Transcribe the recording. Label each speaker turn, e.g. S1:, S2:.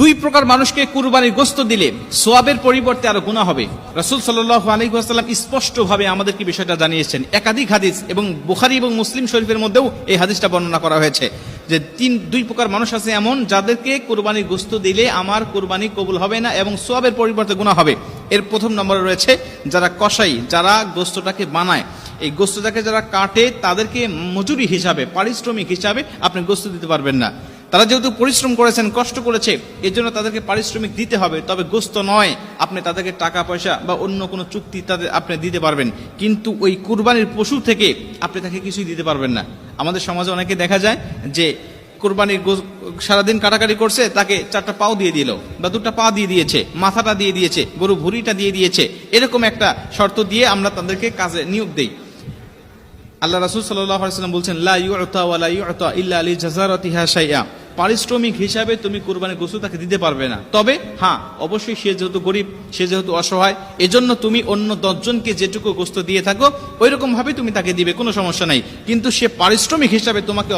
S1: দুই প্রকার মানুষকে কুরবানির গোশত দিলে সোয়াবের পরিবর্তে আরো গুনাহ হবে। রাসূল সাল্লাল্লাহু আলাইহি ওয়াসাল্লাম স্পষ্টভাবে আমাদেরকে বিষয়টা জানিয়েছেন। একাধিক হাদিস এবং বুখারী এবং মুসলিম শরীফের মধ্যেও এই হাদিসটা বর্ণনা করা হয়েছে যে দুই প্রকার মানুষ আছে এমন, যাদেরকে কুরবানির গোশত দিলে আমার কুরবানি কবুল হবে না এবং সোয়াবের পরিবর্তে গুনাহ হবে। এর প্রথম নম্বরে রয়েছে যারা কসাই, যারা গোশতটাকে বানায়, এই গোশতটাকে যারা কাটে, তাদেরকে মজুরি হিসাবে, পারিশ্রমিক হিসাবে আপনি গোশত দিতে পারবেন না। তারা যেহেতু পরিশ্রম করেছেন, কষ্ট করেছে, এর জন্য তাদেরকে পারিশ্রমিক দিতে হবে, তবে গোশত নয়। আপনি তাদেরকে টাকা পয়সা বা অন্য কোনো চুক্তি তাদের আপনি দিতে পারবেন, কিন্তু ওই কুরবানির পশু থেকে আপনি তাকে কিছুই দিতে পারবেন না। আমাদের সমাজে অনেকে দেখা যায় যে কুরবানির সারাদিন কাটাকাটি করছে, তাকে 4টা পাও দিয়ে দিল বা 2টা পা দিয়ে দিয়েছে, মাথাটা দিয়ে দিয়েছে, গরু ভুঁড়িটা দিয়ে দিয়েছে, এরকম একটা শর্ত দিয়ে আমরা তাদেরকে কাজে নিয়োগ দেই। আল্লাহ রাসূল সাল্লাল্লাহু আলাইহি ওয়াসাল্লাম বলছেন, লা ইউতা ওয়া লা ইউতা ইল্লা লিজাযারাতিহা শাইআ। পারিশ্রমিক হিসাবে তুমি কুরবানির গোশত তাকে দিতে পারবে না, তবে হ্যাঁ, অবশ্যই সে যেহেতু গরিব, সে যেহেতু অসহায়, এজন্য তুমি অন্য 10 জনকে যেটুকু গোশত দিয়ে থাকো ওইরকম ভাবে তুমি তাকে দিবে, কোনো সমস্যা নাই, কিন্তু সে পারিশ্রমিক হিসাবে তোমাকে